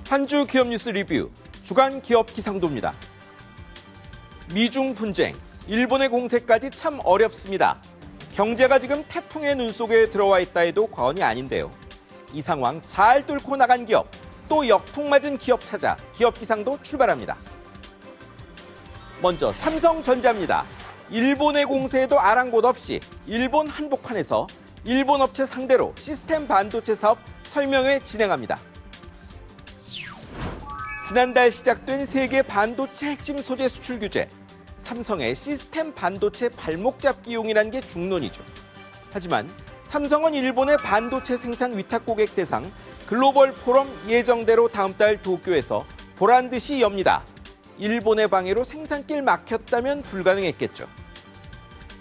한 주 기업 뉴스 리뷰 주간 기업 기상도입니다. 미중 분쟁, 일본의 공세까지 참 어렵습니다. 경제가 지금 태풍의 눈 속에 들어와 있다 해도 과언이 아닌데요. 이 상황 잘 뚫고 나간 기업, 또 역풍 맞은 기업 찾아 기업 기상도 출발합니다. 먼저 삼성전자입니다. 일본의 공세에도 아랑곳 없이 일본 한복판에서 일본 업체 상대로 시스템 반도체 사업 설명회 진행합니다. 지난달 시작된 세계 반도체 핵심 소재 수출 규제, 삼성의 시스템 반도체 발목 잡기용이라는 게 중론이죠. 하지만 삼성은 일본의 반도체 생산 위탁 고객 대상 글로벌 포럼 예정대로 다음 달 도쿄에서 보란 듯이 엽니다. 일본의 방해로 생산길 막혔다면 불가능했겠죠.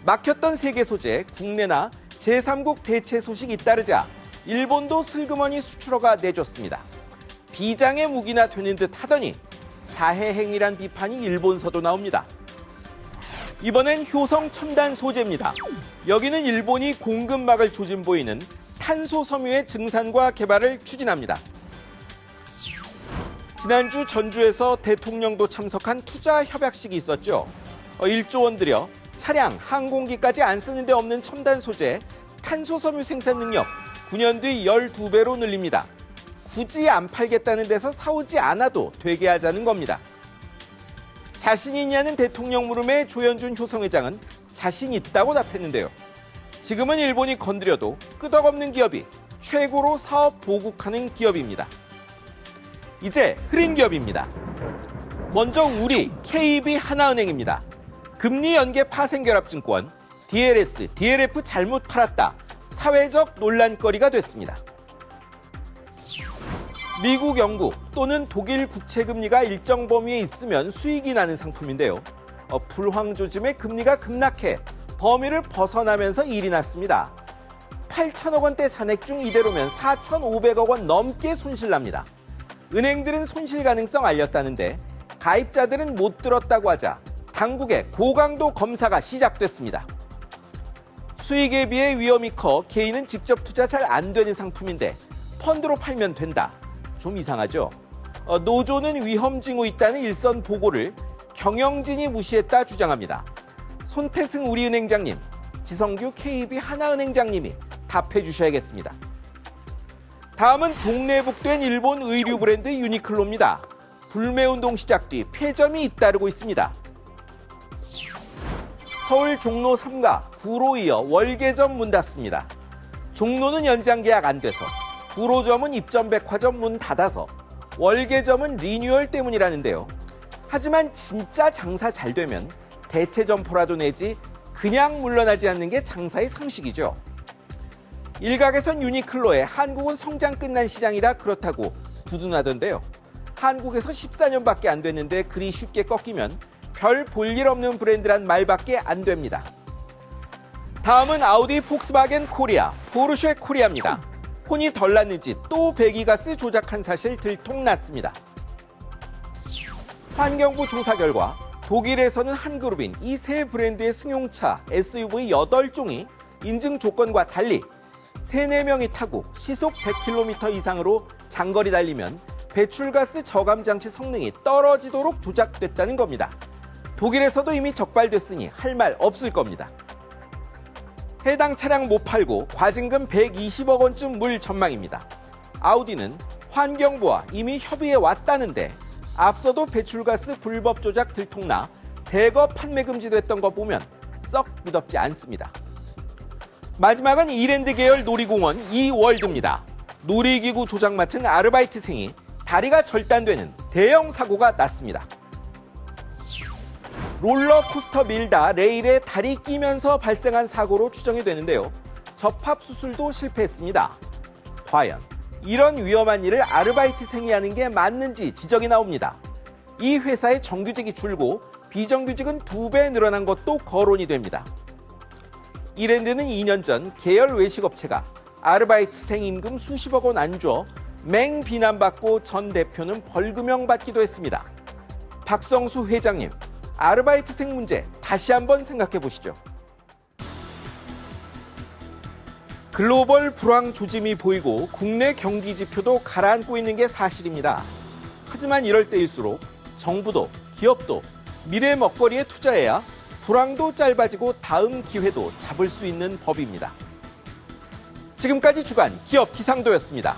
막혔던 세계 소재 국내나 제3국 대체 소식이 잇따르자 일본도 슬그머니 수출허가 내줬습니다. 비장의 무기나 되는 듯 하더니 자해행위란 비판이 일본서도 나옵니다. 이번엔 효성 첨단 소재입니다. 여기는 일본이 공급막을 조짐보이는 탄소 섬유의 증산과 개발을 추진합니다. 지난주 전주에서 대통령도 참석한 투자 협약식이 있었죠. 1조 원 들여 차량, 항공기까지 안 쓰는 데 없는 첨단 소재, 탄소 섬유 생산 능력 9년 뒤 12배로 늘립니다. 굳이 안 팔겠다는 데서 사오지 않아도 되게 하자는 겁니다. 자신 있냐는 대통령 물음에 조현준 효성회장은 자신 있다고 답했는데요. 지금은 일본이 건드려도 끄덕없는 기업이 최고로 사업 보국하는 기업입니다. 이제 흐린 기업입니다. 먼저 우리 KB 하나은행입니다. 금리 연계 파생결합증권 DLS, DLF 잘못 팔았다. 사회적 논란거리가 됐습니다. 미국, 영국 또는 독일 국채 금리가 일정 범위에 있으면 수익이 나는 상품인데요. 불황 조짐에 금리가 급락해 범위를 벗어나면서 일이 났습니다. 8천억 원대 잔액 중 이대로면 4,500억 원 넘게 손실납니다. 은행들은 손실 가능성 알렸다는데 가입자들은 못 들었다고 하자 당국의 고강도 검사가 시작됐습니다. 수익에 비해 위험이 커 개인은 직접 투자 잘 안 되는 상품인데 펀드로 팔면 된다. 좀 이상하죠? 노조는 위험 징후 있다는 일선 보고를 경영진이 무시했다 주장합니다. 손태승 우리은행장님, 지성규 KB 하나은행장님이 답해 주셔야겠습니다. 다음은 동네북된 일본 의류 브랜드 유니클로입니다. 불매운동 시작 뒤 폐점이 잇따르고 있습니다. 서울 종로 3가 9로 이어 월계점 문 닫습니다. 종로는 연장 계약 안 돼서, 구로점은 입점백화점 문 닫아서, 월계점은 리뉴얼 때문이라는데요. 하지만 진짜 장사 잘 되면 대체 점포라도 내지 그냥 물러나지 않는 게 장사의 상식이죠. 일각에선 유니클로의 한국은 성장 끝난 시장이라 그렇다고 두둔하던데요. 한국에서 14년밖에 안 됐는데 그리 쉽게 꺾이면 별 볼 일 없는 브랜드란 말밖에 안 됩니다. 다음은 아우디 폭스바겐 코리아, 포르쉐 코리아입니다. 혼이 덜 났는지 또 배기가스 조작한 사실 들통났습니다. 환경부 조사 결과 독일에서는 한 그룹인 이 세 브랜드의 승용차 SUV 8종이 인증 조건과 달리 3, 4명이 타고 시속 100km 이상으로 장거리 달리면 배출가스 저감 장치 성능이 떨어지도록 조작됐다는 겁니다. 독일에서도 이미 적발됐으니 할 말 없을 겁니다. 해당 차량 못 팔고 과징금 120억 원쯤 물 전망입니다. 아우디는 환경부와 이미 협의해 왔다는데 앞서도 배출가스 불법 조작 들통나 대거 판매 금지됐던 거 보면 썩 믿업지 않습니다. 마지막은 이랜드 계열 놀이공원 이월드입니다. 놀이기구 조작 맡은 아르바이트생이 다리가 절단되는 대형 사고가 났습니다. 롤러코스터 밀다 레일에 다리 끼면서 발생한 사고로 추정이 되는데요. 접합 수술도 실패했습니다. 과연 이런 위험한 일을 아르바이트생이 하는 게 맞는지 지적이 나옵니다. 이 회사의 정규직이 줄고 비정규직은 2배 늘어난 것도 거론이 됩니다. 이랜드는 2년 전 계열 외식업체가 아르바이트생 임금 수십억 원 안 줘 맹 비난받고 전 대표는 벌금형 받기도 했습니다. 박성수 회장님, 아르바이트생 문제 다시 한번 생각해 보시죠. 글로벌 불황 조짐이 보이고 국내 경기 지표도 가라앉고 있는 게 사실입니다. 하지만 이럴 때일수록 정부도 기업도 미래 먹거리에 투자해야 불황도 짧아지고 다음 기회도 잡을 수 있는 법입니다. 지금까지 주간 기업 기상도였습니다.